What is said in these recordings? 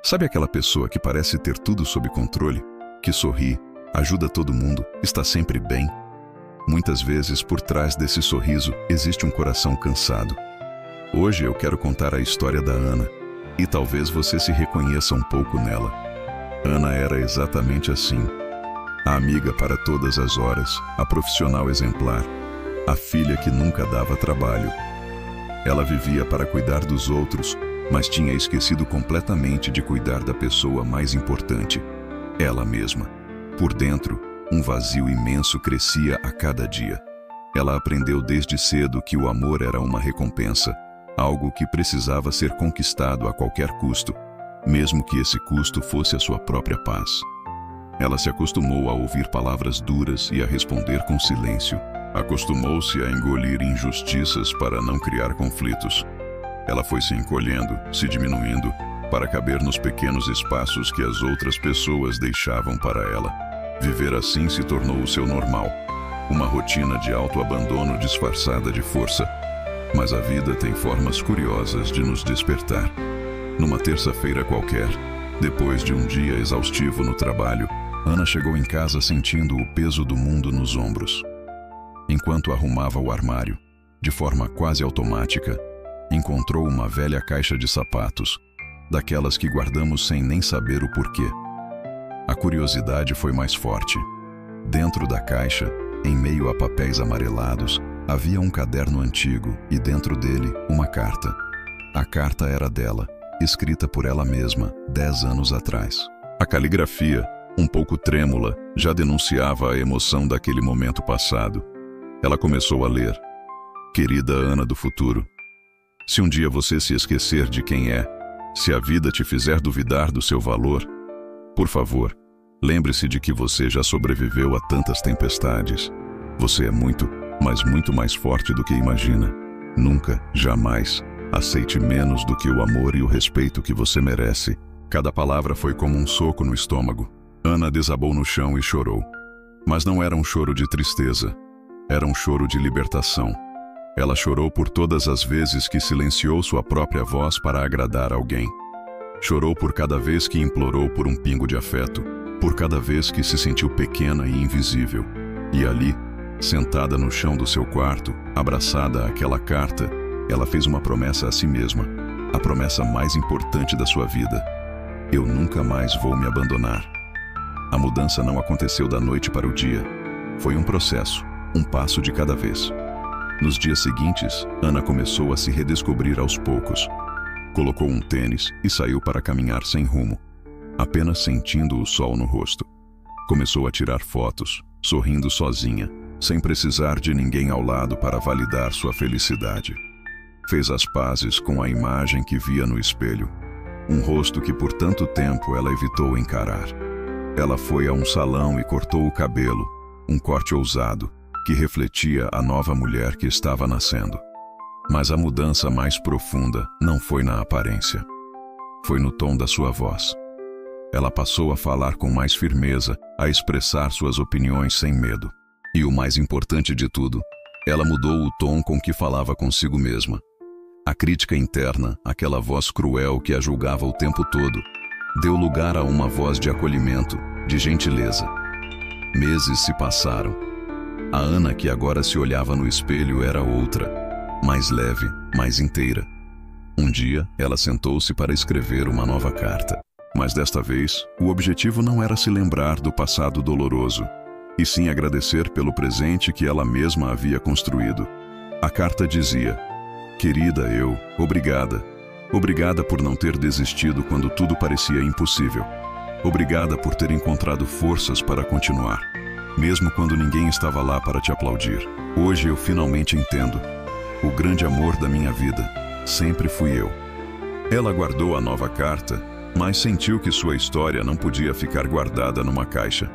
Sabe aquela pessoa que parece ter tudo sob controle, que sorri, ajuda todo mundo, está sempre bem? Muitas vezes, por trás desse sorriso, existe um coração cansado. Hoje eu quero contar a história da Ana, e talvez você se reconheça um pouco nela. Ana era exatamente assim. A amiga para todas as horas, a profissional exemplar, a filha que nunca dava trabalho. Ela vivia para cuidar dos outros, mas tinha esquecido completamente de cuidar da pessoa mais importante, ela mesma. Por dentro, um vazio imenso crescia a cada dia. Ela aprendeu desde cedo que o amor era uma recompensa, algo que precisava ser conquistado a qualquer custo, mesmo que esse custo fosse a sua própria paz. Ela se acostumou a ouvir palavras duras e a responder com silêncio. Acostumou-se a engolir injustiças para não criar conflitos. Ela foi se encolhendo, se diminuindo, para caber nos pequenos espaços que as outras pessoas deixavam para ela. Viver assim se tornou o seu normal, uma rotina de autoabandono disfarçada de força. Mas a vida tem formas curiosas de nos despertar. Numa terça-feira qualquer, depois de um dia exaustivo no trabalho, Ana chegou em casa sentindo o peso do mundo nos ombros. Enquanto arrumava o armário, de forma quase automática, encontrou uma velha caixa de sapatos, daquelas que guardamos sem nem saber o porquê. A curiosidade foi mais forte. Dentro da caixa, em meio a papéis amarelados, havia um caderno antigo e dentro dele uma carta. A carta era dela, escrita por ela mesma 10 anos atrás. A caligrafia, um pouco trêmula, já denunciava a emoção daquele momento passado. Ela começou a ler. Querida Ana do futuro, se um dia você se esquecer de quem é, se a vida te fizer duvidar do seu valor, por favor, lembre-se de que você já sobreviveu a tantas tempestades. Você é muito, mas muito mais forte do que imagina. Nunca, jamais, aceite menos do que o amor e o respeito que você merece. Cada palavra foi como um soco no estômago. Ana desabou no chão e chorou. Mas não era um choro de tristeza. Era um choro de libertação. Ela chorou por todas as vezes que silenciou sua própria voz para agradar alguém. Chorou por cada vez que implorou por um pingo de afeto, por cada vez que se sentiu pequena e invisível. E ali, sentada no chão do seu quarto, abraçada àquela carta, ela fez uma promessa a si mesma, a promessa mais importante da sua vida. Eu nunca mais vou me abandonar. A mudança não aconteceu da noite para o dia. Foi um processo, um passo de cada vez. Nos dias seguintes, Ana começou a se redescobrir aos poucos. Colocou um tênis e saiu para caminhar sem rumo, apenas sentindo o sol no rosto. Começou a tirar fotos, sorrindo sozinha, sem precisar de ninguém ao lado para validar sua felicidade. Fez as pazes com a imagem que via no espelho, um rosto que por tanto tempo ela evitou encarar. Ela foi a um salão e cortou o cabelo, um corte ousado, que refletia a nova mulher que estava nascendo. Mas a mudança mais profunda não foi na aparência. Foi no tom da sua voz. Ela passou a falar com mais firmeza, a expressar suas opiniões sem medo. E o mais importante de tudo, ela mudou o tom com que falava consigo mesma. A crítica interna, aquela voz cruel que a julgava o tempo todo, deu lugar a uma voz de acolhimento, de gentileza. Meses se passaram. A Ana que agora se olhava no espelho era outra, mais leve, mais inteira. Um dia, ela sentou-se para escrever uma nova carta. Mas desta vez, o objetivo não era se lembrar do passado doloroso, e sim agradecer pelo presente que ela mesma havia construído. A carta dizia: Querida eu, obrigada. Obrigada por não ter desistido quando tudo parecia impossível. Obrigada por ter encontrado forças para continuar, mesmo quando ninguém estava lá para te aplaudir. Hoje eu finalmente entendo. O grande amor da minha vida sempre fui eu. Ela guardou a nova carta, mas sentiu que sua história não podia ficar guardada numa caixa.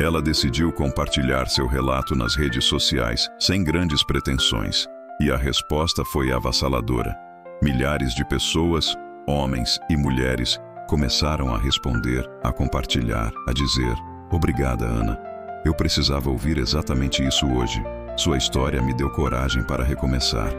Ela decidiu compartilhar seu relato nas redes sociais, sem grandes pretensões, e a resposta foi avassaladora. Milhares de pessoas, homens e mulheres, começaram a responder, a compartilhar, a dizer: Obrigada, Ana. Eu precisava ouvir exatamente isso hoje. Sua história me deu coragem para recomeçar.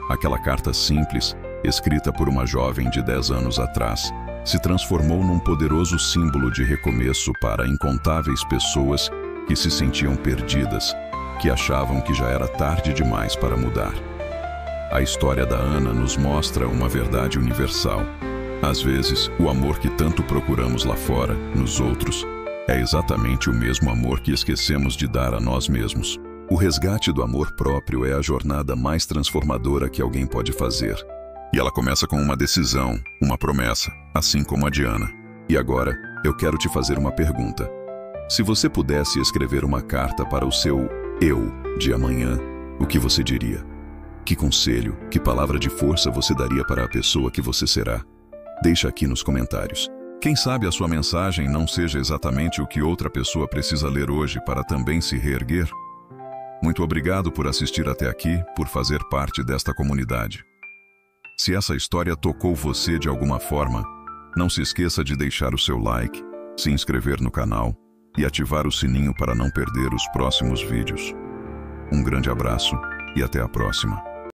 Aquela carta simples, escrita por uma jovem de 10 anos atrás, se transformou num poderoso símbolo de recomeço para incontáveis pessoas que se sentiam perdidas, que achavam que já era tarde demais para mudar. A história da Ana nos mostra uma verdade universal. Às vezes, o amor que tanto procuramos lá fora, nos outros, é exatamente o mesmo amor que esquecemos de dar a nós mesmos. O resgate do amor próprio é a jornada mais transformadora que alguém pode fazer. E ela começa com uma decisão, uma promessa, assim como a de Ana. E agora, eu quero te fazer uma pergunta. Se você pudesse escrever uma carta para o seu eu de amanhã, o que você diria? Que conselho, que palavra de força você daria para a pessoa que você será? Deixa aqui nos comentários. Quem sabe a sua mensagem não seja exatamente o que outra pessoa precisa ler hoje para também se reerguer? Muito obrigado por assistir até aqui, por fazer parte desta comunidade. Se essa história tocou você de alguma forma, não se esqueça de deixar o seu like, se inscrever no canal e ativar o sininho para não perder os próximos vídeos. Um grande abraço e até a próxima.